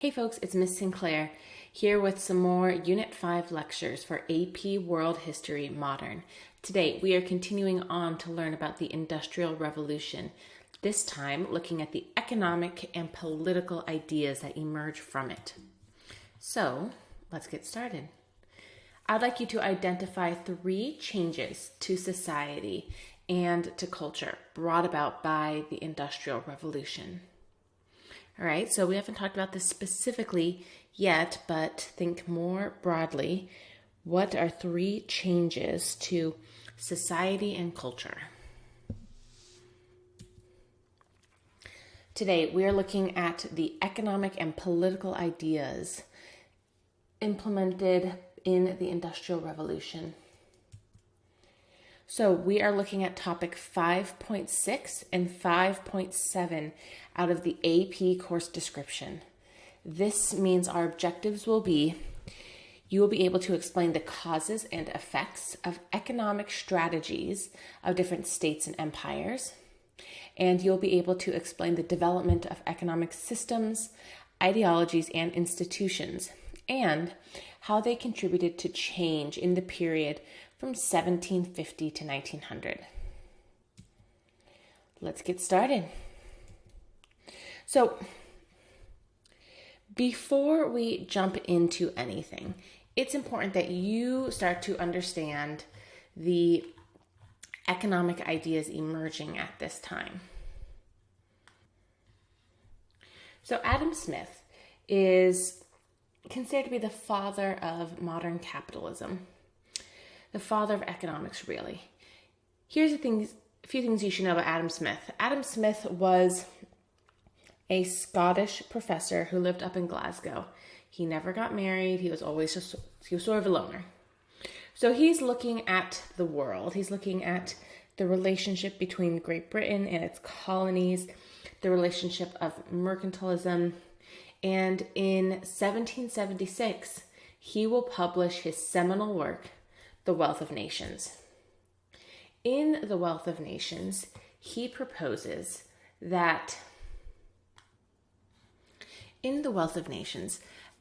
Hey folks, it's Miss Sinclair here with some more Unit 5 lectures for AP World History Modern. Today we are continuing on to learn about the Industrial Revolution, this time looking at the economic and political ideas that emerge from it. So let's get started. I'd like you to identify 3 changes to society and to culture brought about by the Industrial Revolution. All right, so we haven't talked about this specifically yet, but think more broadly. What are 3 changes to society and culture? Today, we are looking at the economic and political ideas implemented in the Industrial Revolution. So we are looking at topic 5.6 and 5.7 out of the AP course description. This means our objectives will be, you will be able to explain the causes and effects of economic strategies of different states and empires, and you'll be able to explain the development of economic systems, ideologies, and institutions, and how they contributed to change in the period from 1750 to 1900. Let's get started. So, before we jump into anything, it's important that you start to understand the economic ideas emerging at this time. So, Adam Smith is considered to be the father of modern capitalism. The father of economics, really. Here's a few things you should know about Adam Smith. Adam Smith was a Scottish professor who lived up in Glasgow. He never got married. He was sort of a loner. So he's looking at the world. He's looking at the relationship between Great Britain and its colonies, the relationship of mercantilism. And in 1776, he will publish his seminal work, The Wealth of Nations. In The Wealth of Nations, he proposes that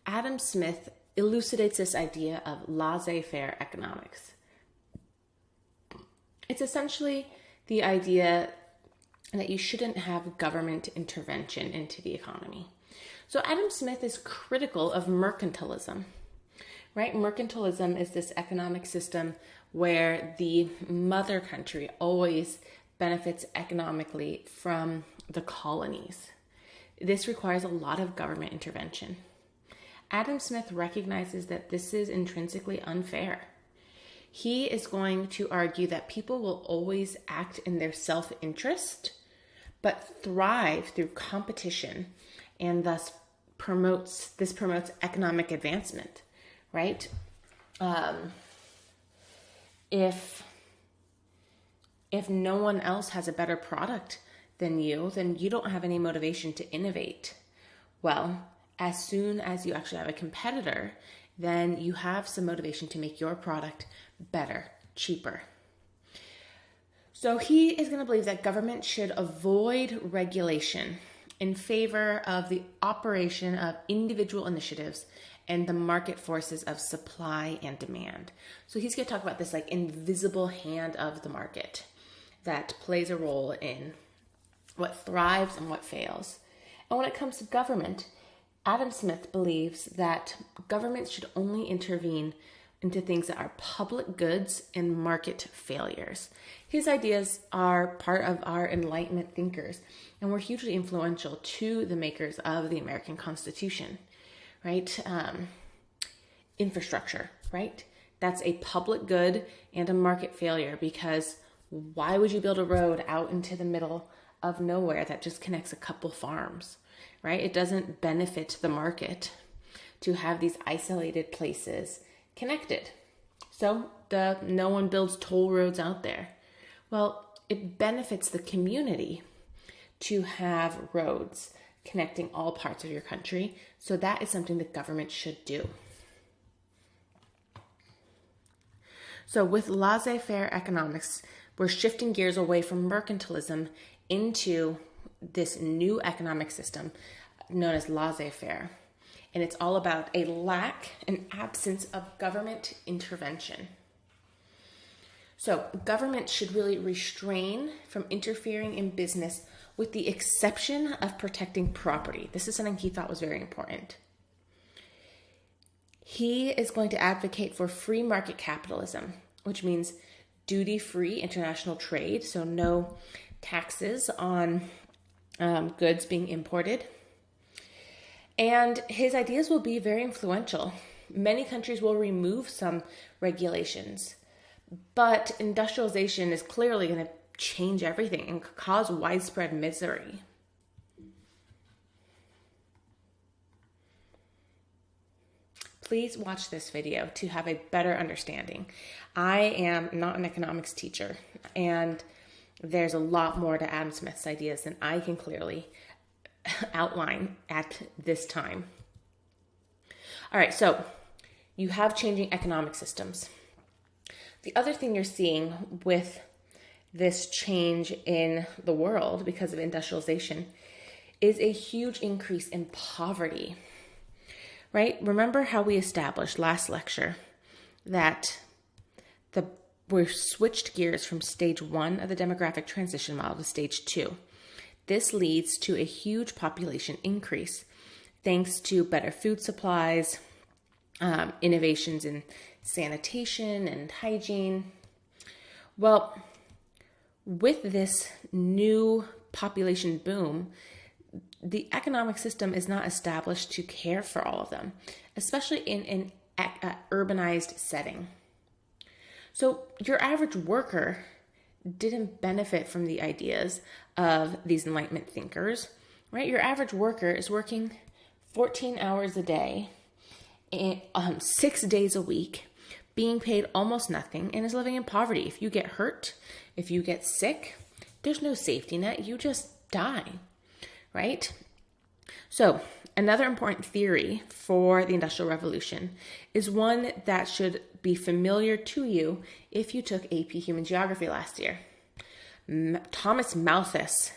Adam Smith elucidates this idea of laissez-faire economics. It's essentially the idea that you shouldn't have government intervention into the economy. So Adam Smith is critical of mercantilism. Right? Mercantilism is this economic system where the mother country always benefits economically from the colonies. This requires a lot of government intervention. Adam Smith recognizes that this is intrinsically unfair. He is going to argue that people will always act in their self-interest, but thrive through competition, and thus promotes economic advancement. Right? If no one else has a better product than you, then you don't have any motivation to innovate. Well, as soon as you actually have a competitor, then you have some motivation to make your product better, cheaper. So he is going to believe that government should avoid regulation in favor of the operation of individual initiatives and the market forces of supply and demand. So he's going to talk about this like invisible hand of the market that plays a role in what thrives and what fails. And when it comes to government, Adam Smith believes that government should only intervene into things that are public goods and market failures. His ideas are part of our Enlightenment thinkers and were hugely influential to the makers of the American Constitution. Right? Infrastructure, right? That's a public good and a market failure, because why would you build a road out into the middle of nowhere that just connects a couple farms, right? It doesn't benefit the market to have these isolated places connected. So no one builds toll roads out there. Well, it benefits the community to have roads connecting all parts of your country. So that is something the government should do. So with laissez-faire economics, we're shifting gears away from mercantilism into this new economic system known as laissez-faire. and it's all about a lack and absence of government intervention. So government should really restrain from interfering in business with the exception of protecting property. This is something he thought was very important. He is going to advocate for free market capitalism, which means duty-free international trade, so no taxes on goods being imported. And his ideas will be very influential. Many countries will remove some regulations, but industrialization is clearly going to change everything and cause widespread misery. Please watch this video to have a better understanding. I am not an economics teacher, and there's a lot more to Adam Smith's ideas than I can clearly outline at this time. All right, so you have changing economic systems. The other thing you're seeing with this change in the world because of industrialization is a huge increase in poverty. Right? Remember how we established last lecture that we switched gears from stage 1 of the demographic transition model to stage 2. This leads to a huge population increase thanks to better food supplies, innovations in sanitation and hygiene. Well, with this new population boom, the economic system is not established to care for all of them, especially in an urbanized setting. So your average worker didn't benefit from the ideas of these Enlightenment thinkers, right? Your average worker is working 14 hours a day, 6 days a week, being paid almost nothing, and is living in poverty. If you get hurt, if you get sick, there's no safety net. You just die. Right? So another important theory for the Industrial Revolution is one that should be familiar to you if you took AP Human Geography last year. Thomas Malthus.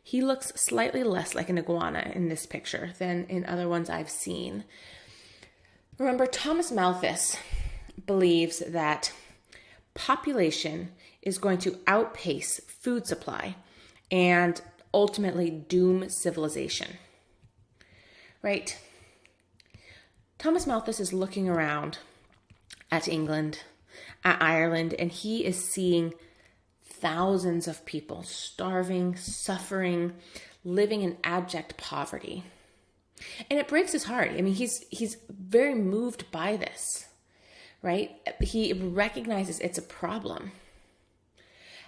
He looks slightly less like an iguana in this picture than in other ones I've seen. Remember, Thomas Malthus believes that population is going to outpace food supply and ultimately doom civilization, right? Thomas Malthus is looking around at England, at Ireland, and he is seeing thousands of people starving, suffering, living in abject poverty. And it breaks his heart. I mean, he's very moved by this, right? He recognizes it's a problem.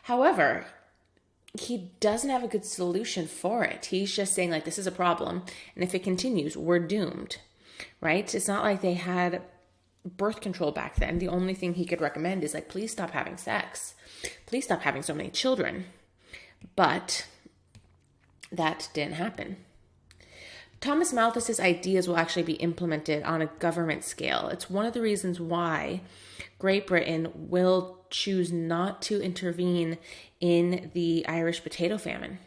However, he doesn't have a good solution for it. He's just saying, like, this is a problem, and if it continues, we're doomed, right? It's not like they had birth control back then. The only thing he could recommend is, like, please stop having sex. Please stop having so many children. But that didn't happen. Thomas Malthus's ideas will actually be implemented on a government scale. It's one of the reasons why Great Britain will choose not to intervene in the Irish potato famine.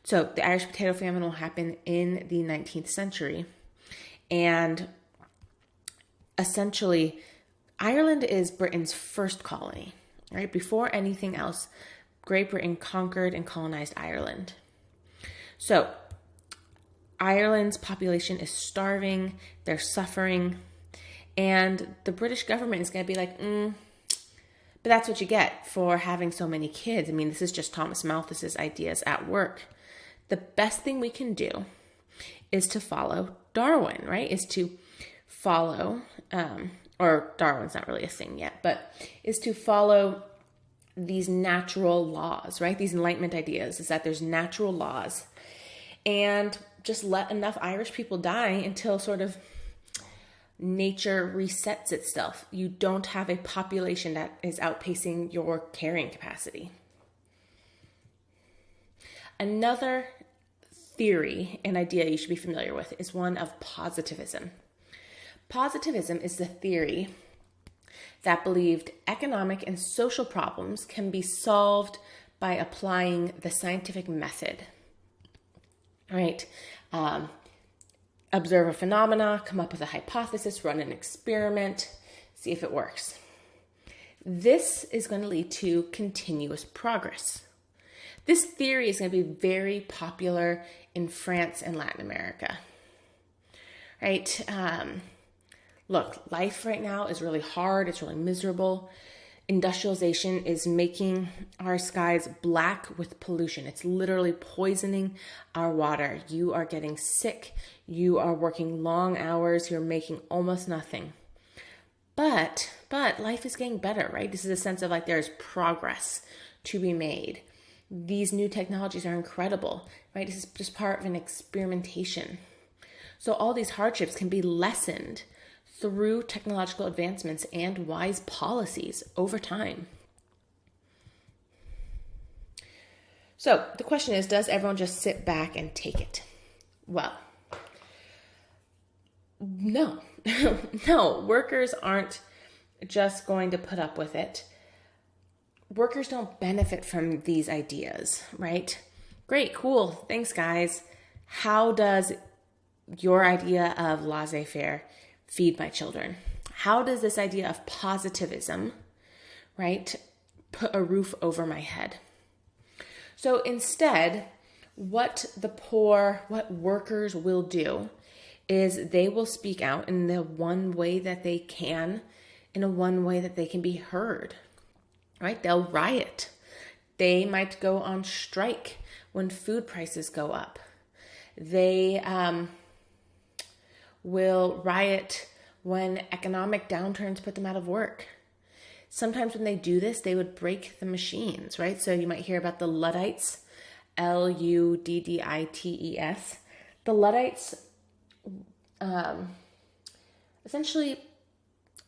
So the Irish potato famine will happen in the 19th century. And essentially, Ireland is Britain's first colony, right? Before anything else, Great Britain conquered and colonized Ireland. So Ireland's population is starving, they're suffering, and the British government is going to be like, but that's what you get for having so many kids. I mean, this is just Thomas Malthus's ideas at work. The best thing we can do is to follow Darwin, right? Is to follow, or Darwin's not really a thing yet, but is to follow these natural laws, right? These Enlightenment ideas is that there's natural laws, and just let enough Irish people die until sort of nature resets itself. You don't have a population that is outpacing your carrying capacity. Another theory and idea you should be familiar with is one of positivism. Positivism is the theory that believed economic and social problems can be solved by applying the scientific method. Right? observe a phenomena, come up with a hypothesis, run an experiment, see if it works. This is going to lead to continuous progress. This theory is going to be very popular in France and Latin America, right? Look, life right now is really hard. It's really miserable. Industrialization is making our skies black with pollution. It's literally poisoning our water. You are getting sick. You are working long hours. You're making almost nothing. But life is getting better, right? This is a sense of like there's progress to be made. These new technologies are incredible, right? This is just part of an experimentation. So all these hardships can be lessened through technological advancements and wise policies over time. So the question is, does everyone just sit back and take it? Well, no. No, workers aren't just going to put up with it. Workers don't benefit from these ideas, right? Great, cool, thanks guys. How does your idea of laissez-faire feed my children? How does this idea of positivism, right, put a roof over my head? So instead, what workers will do is they will speak out in the one way that they can, in a one way that they can be heard, right? They'll riot. They might go on strike when food prices go up. They will riot when economic downturns put them out of work. Sometimes when they do this, they would break the machines, right? So you might hear about the Luddites, Luddites. The Luddites essentially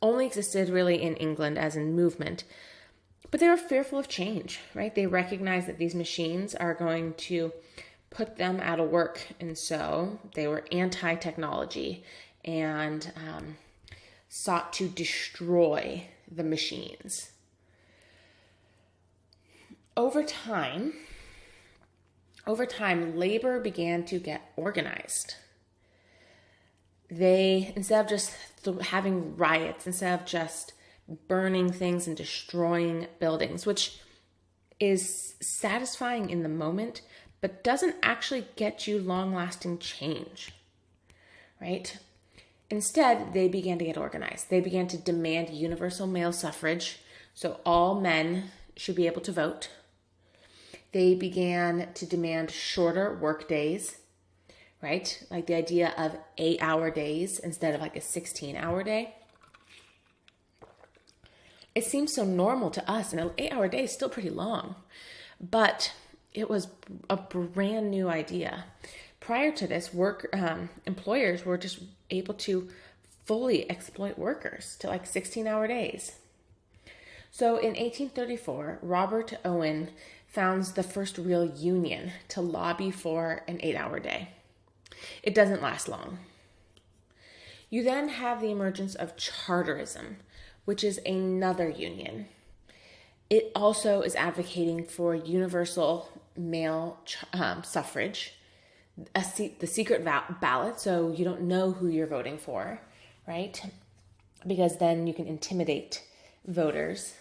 only existed really in England as in movement, but they were fearful of change, right? They recognized that these machines are going to put them out of work, and so they were anti-technology and sought to destroy the machines. Over time, labor began to get organized. They, instead of just having riots, instead of just burning things and destroying buildings, which is satisfying in the moment, but doesn't actually get you long-lasting change, right? Instead, they began to get organized. They began to demand universal male suffrage, so all men should be able to vote. They began to demand shorter work days, right? Like the idea of 8-hour days instead of like a 16-hour day. It seems so normal to us, and an 8-hour day is still pretty long, but it was a brand new idea. Prior to this, employers were just able to fully exploit workers to like 16-hour days. So in 1834, Robert Owen founds the first real union to lobby for an 8-hour day. It doesn't last long. You then have the emergence of Charterism, which is another union. It also is advocating for universal male suffrage, the secret ballot, so you don't know who you're voting for, right? Because then you can intimidate voters.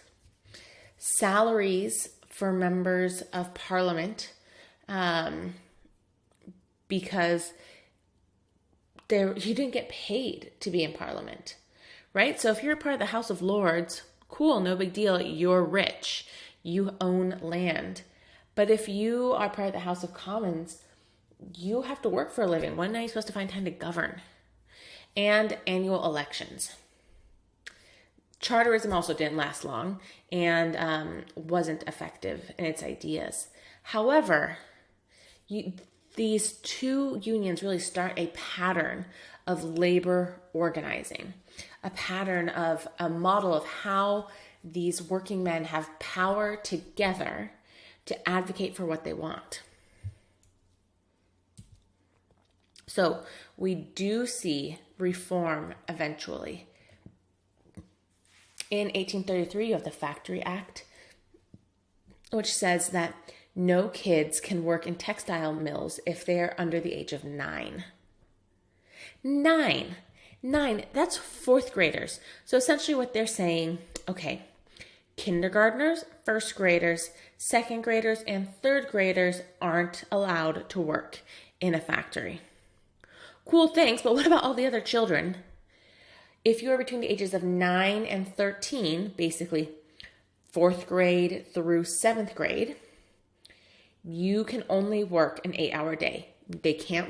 Salaries for members of parliament, because you didn't get paid to be in parliament, right? So if you're a part of the House of Lords, cool, no big deal, you're rich, you own land. But if you are part of the House of Commons, you have to work for a living. When are you supposed to find time to govern? And annual elections. Charterism also didn't last long and wasn't effective in its ideas. However, these two unions really start a pattern of labor organizing, a pattern of a model of how these working men have power together to advocate for what they want. So we do see reform eventually. In 1833, you have the Factory Act, which says that no kids can work in textile mills if they are under the age of 9. Nine. Nine. That's fourth graders. So essentially what they're saying, okay, kindergartners, first graders, second graders, and third graders aren't allowed to work in a factory. Cool, thanks, but what about all the other children? If you're between the ages of 9 and 13, basically fourth grade through seventh grade, you can only work an 8-hour day. They can't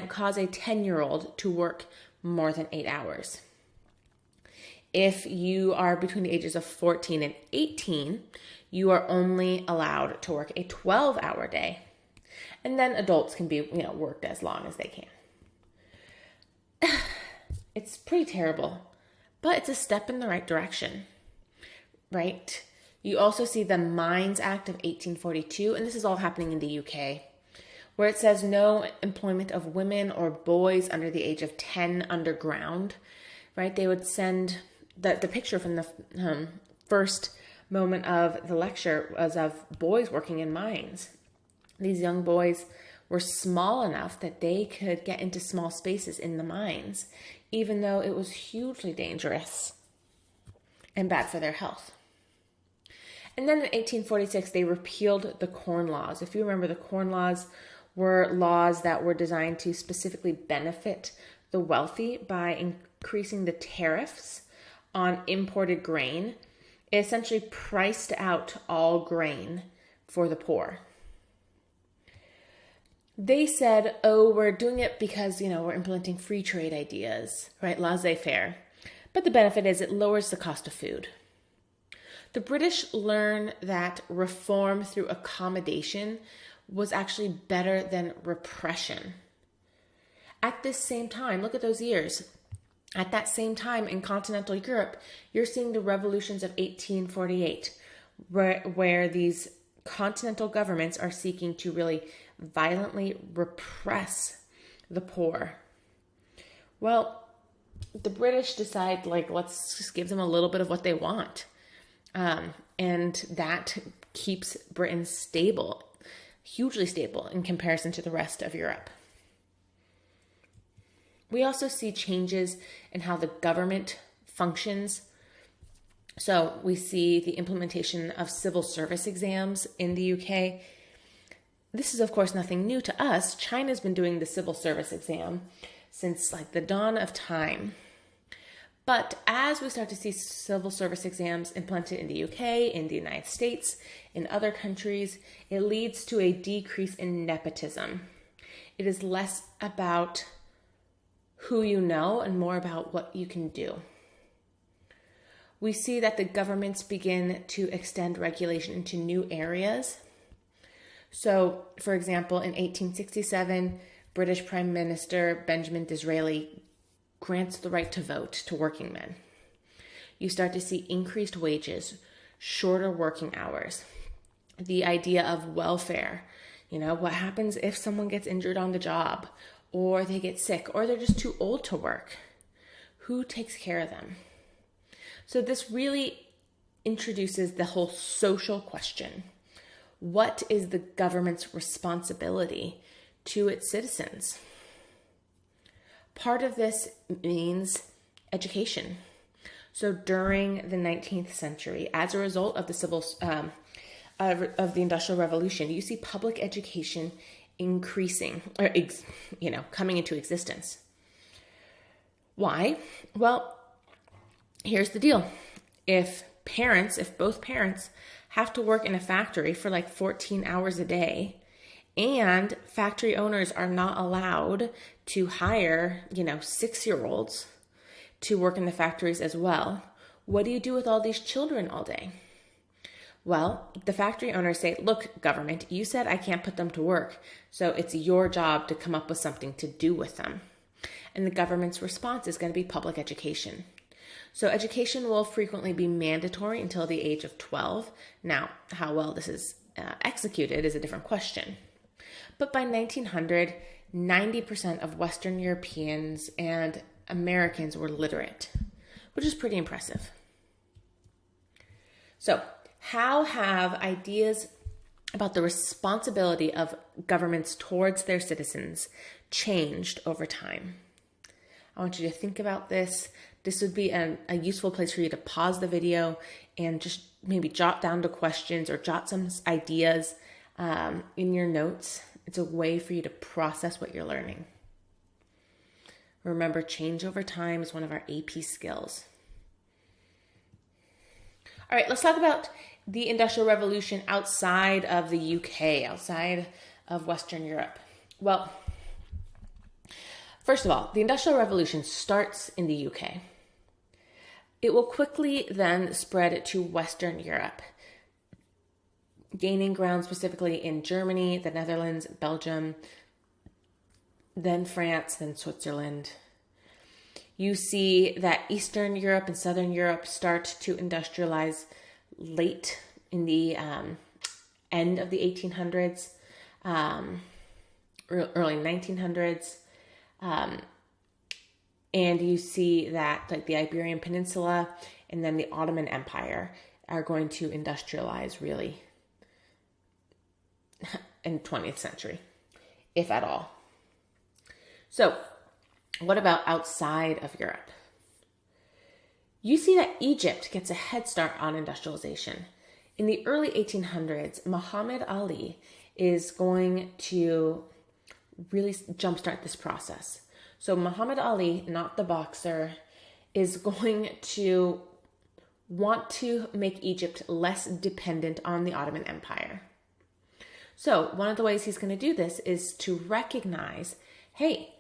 cause a 10-year-old to work more than 8 hours. If you are between the ages of 14 and 18, you are only allowed to work a 12-hour day. And then adults can be, worked as long as they can. It's pretty terrible, but it's a step in the right direction, right? You also see the Mines Act of 1842, and this is all happening in the UK, where it says no employment of women or boys under the age of 10 underground, right? They would send, the picture from the first moment of the lecture was of boys working in mines. These young boys were small enough that they could get into small spaces in the mines, even though it was hugely dangerous and bad for their health. And then in 1846, they repealed the Corn Laws. If you remember, the Corn Laws were laws that were designed to specifically benefit the wealthy by increasing the tariffs on imported grain. It essentially priced out all grain for the poor. They said, we're doing it because, we're implementing free trade ideas, right? Laissez-faire. But the benefit is it lowers the cost of food. The British learned that reform through accommodation was actually better than repression. At this same time, look at those years. At that same time in continental Europe, you're seeing the revolutions of 1848, where these continental governments are seeking to really violently repress the poor. Well, the British decide, let's just give them a little bit of what they want. And that keeps Britain stable, hugely stable in comparison to the rest of Europe. We also see changes in how the government functions. So we see the implementation of civil service exams in the UK. This is, of course, nothing new to us. China's been doing the civil service exam since the dawn of time. But as we start to see civil service exams implemented in the UK, in the United States, in other countries, it leads to a decrease in nepotism. It is less about who you know and more about what you can do. We see that the governments begin to extend regulation into new areas. So, for example, in 1867, British Prime Minister Benjamin Disraeli grants the right to vote to working men. You start to see increased wages, shorter working hours, the idea of welfare. What happens if someone gets injured on the job, or they get sick, or they're just too old to work? Who takes care of them? So this really introduces the whole social question. What is the government's responsibility to its citizens? Part of this means education. So during the 19th century, as a result of the of the Industrial Revolution, you see public education increasing, or coming into existence. Why? Well, here's the deal. If both parents have to work in a factory for 14 hours a day, and factory owners are not allowed to hire, 6-year-olds to work in the factories as well, what do you do with all these children all day? Well, the factory owners say, look, government, you said I can't put them to work, so it's your job to come up with something to do with them. And the government's response is going to be public education. So education will frequently be mandatory until the age of 12. Now, how well this is executed is a different question. But by 1900, 90% of Western Europeans and Americans were literate, which is pretty impressive. So, how have ideas about the responsibility of governments towards their citizens changed over time. I want you to think about this. This would be a useful place for you to pause the video and just maybe jot down the questions or jot some ideas in your notes. It's a way for you to process what you're learning. Remember, change over time is one of our AP skills. All right, let's talk about the Industrial Revolution outside of the UK, outside of Western Europe. Well, first of all, the Industrial Revolution starts in the UK. It will quickly then spread to Western Europe, gaining ground specifically in Germany, the Netherlands, Belgium, then France, then Switzerland. You see that Eastern Europe and Southern Europe start to industrialize late in the end of the 1800s, early 1900s. And you see that like the Iberian Peninsula and then the Ottoman Empire are going to industrialize really in the 20th century, if at all. So what about outside of Europe? You see that Egypt gets a head start on industrialization. In the early 1800s, Muhammad Ali is going to really jumpstart this process. So Muhammad Ali, not the boxer, is going to want to make Egypt less dependent on the Ottoman Empire. So one of the ways he's going to do this is to recognize, hey,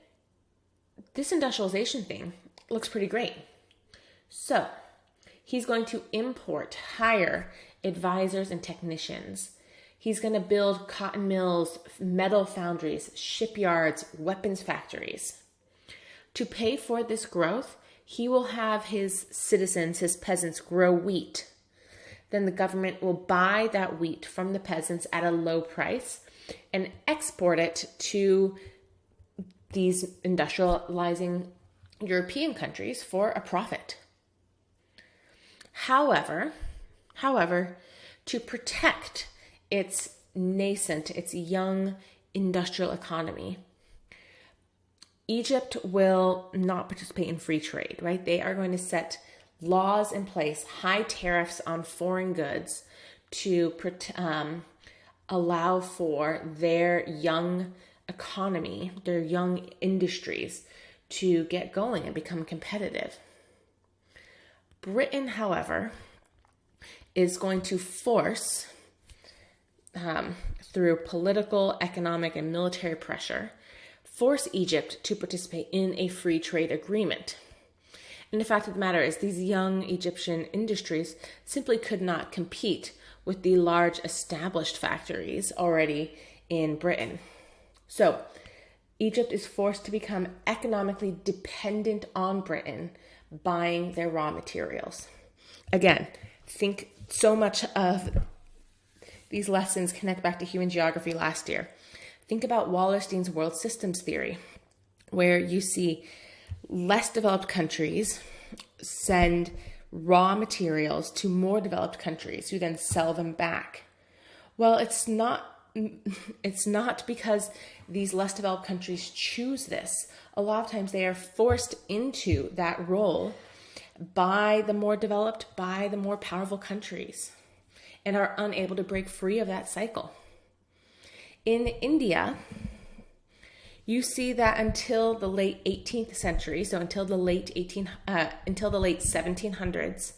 this industrialization thing looks pretty great. So he's going to hire advisors and technicians. He's going to build cotton mills, metal foundries, shipyards, weapons factories. To pay for this growth, he will have his citizens, his peasants, grow wheat. Then the government will buy that wheat from the peasants at a low price and export it to these industrializing European countries for a profit. However, to protect its nascent, its young industrial economy, Egypt will not participate in free trade, right? They are going to set laws in place, high tariffs on foreign goods to allow for their young economy, their young industries to get going and become competitive. Britain, however, is going to force, through political, economic, and military pressure, force Egypt to participate in a free trade agreement. And the fact of the matter is these young Egyptian industries simply could not compete with the large established factories already in Britain. So Egypt is forced to become economically dependent on Britain, buying their raw materials. Again, think so much of these lessons connect back to human geography last year. Think about Wallerstein's world systems theory, where you see less developed countries send raw materials to more developed countries who then sell them back. Well, it's not because these less developed countries choose this. A lot of times they are forced into that role by the more developed, by the more powerful countries, and are unable to break free of that cycle. In India, you see that until the late 18th century, so until the late 1700s,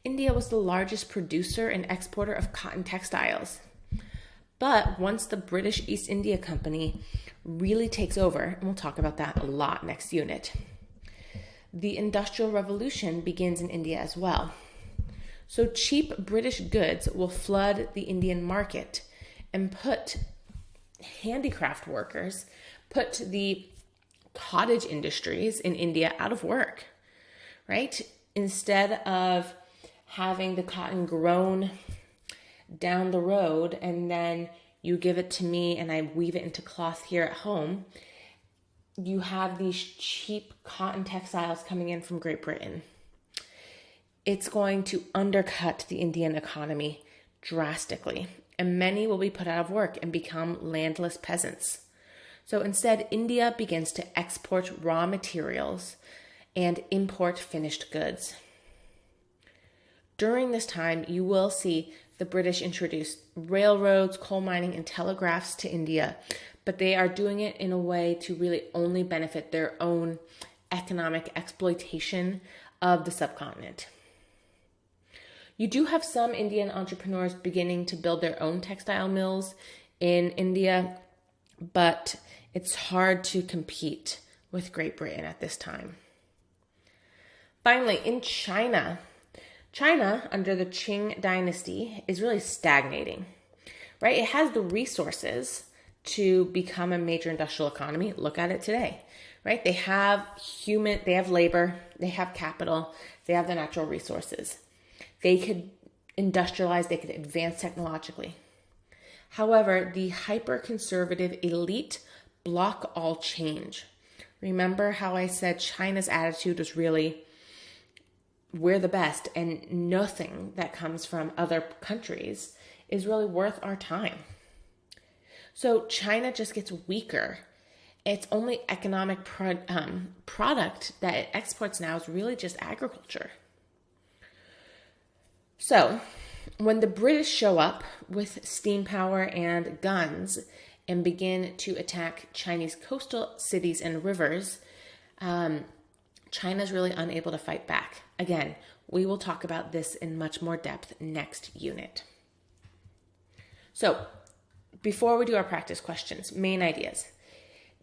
India was the largest producer and exporter of cotton textiles. But once the British East India Company really takes over, and we'll talk about that a lot next unit, the Industrial Revolution begins in India as well. So cheap British goods will flood the Indian market and put handicraft workers, put the cottage industries in India out of work, right? Instead of having the cotton grown down the road and then you give it to me and I weave it into cloth here at home, you have these cheap cotton textiles coming in from Great Britain. It's going to undercut the Indian economy drastically. and many will be put out of work and become landless peasants. So instead, India begins to export raw materials and import finished goods. During this time, you will see the British introduce railroads, coal mining, and telegraphs to India, but they are doing it in a way to really only benefit their own economic exploitation of the subcontinent. You do have some Indian entrepreneurs beginning to build their own textile mills in India, but it's hard to compete with Great Britain at this time. Finally, in China, under the Qing dynasty, is really stagnating, right? It has the resources to become a major industrial economy. Look at it today, right? They have labor, they have capital, they have the natural resources. They could industrialize, they could advance technologically. However, the hyper-conservative elite block all change. Remember how I said China's attitude was really, we're the best, and nothing that comes from other countries is really worth our time. So China just gets weaker. Its only economic product that it exports now is really just agriculture. So when the British show up with steam power and guns and begin to attack Chinese coastal cities and rivers, China's really unable to fight back. Again, we will talk about this in much more depth next unit. So, before we do our practice questions, main ideas.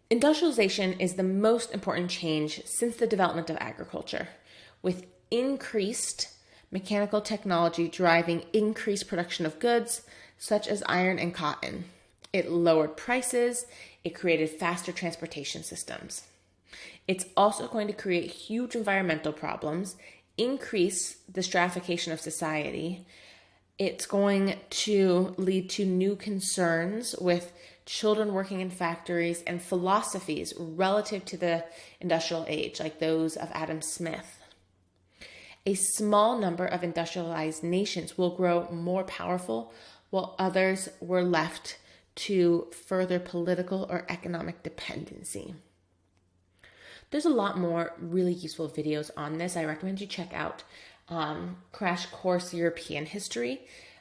Industrialization is the most important change since the development of agriculture, with increased mechanical technology driving increased production of goods such as iron and cotton. It lowered prices, it created faster transportation systems. It's also going to create huge environmental problems, increase the stratification of society. It's going to lead to new concerns with children working in factories and philosophies relative to the industrial age, like those of Adam Smith. A small number of industrialized nations will grow more powerful, while others were left to further political or economic dependency. There's a lot more really useful videos on this. I recommend you check out Crash Course European History,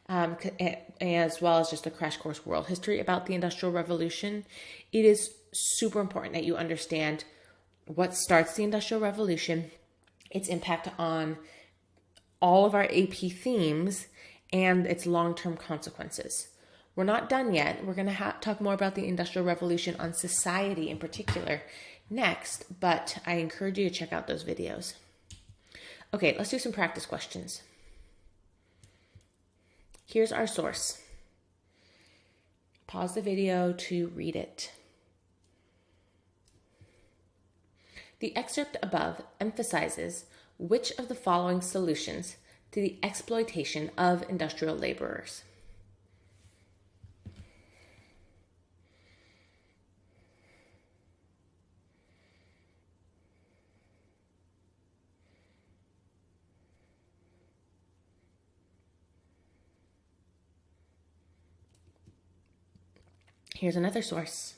as well as just a Crash Course World History about the Industrial Revolution. It is super important that you understand what starts the Industrial Revolution, its impact on all of our AP themes, and its long-term consequences. We're not done yet. We're going to talk more about the Industrial Revolution on society in particular next, but I encourage you to check out those videos. Okay, let's do some practice questions. Here's our source. Pause the video to read it. The excerpt above emphasizes which of the following solutions to the exploitation of industrial laborers? Here's another source.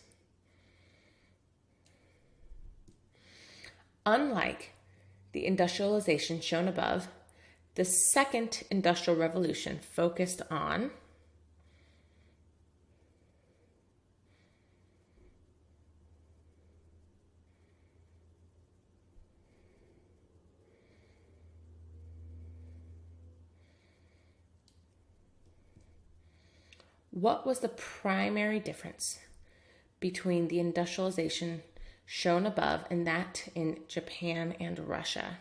Unlike the industrialization shown above, the second industrial revolution focused on what was the primary difference between the industrialization shown above and that in Japan and Russia?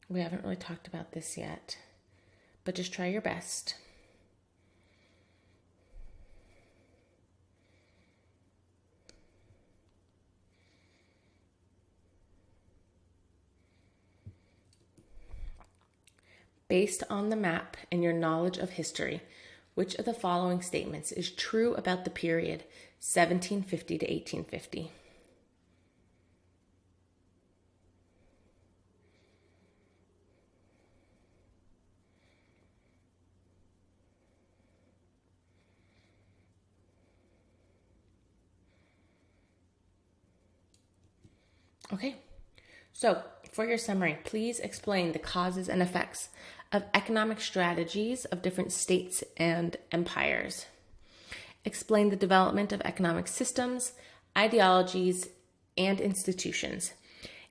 We haven't really talked about this yet, but just try your best. Based on the map and your knowledge of history, which of the following statements is true about the period 1750 to 1850? Okay, so for your summary, please explain the causes and effects of economic strategies of different states and empires. Explain the development of economic systems, ideologies, and institutions,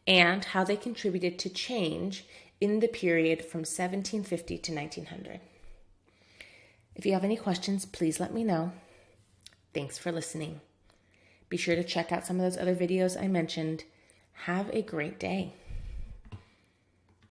and how they contributed to change in the period from 1750 to 1900. If you have any questions, please let me know. Thanks for listening. Be sure to check out some of those other videos I mentioned. Have a great day.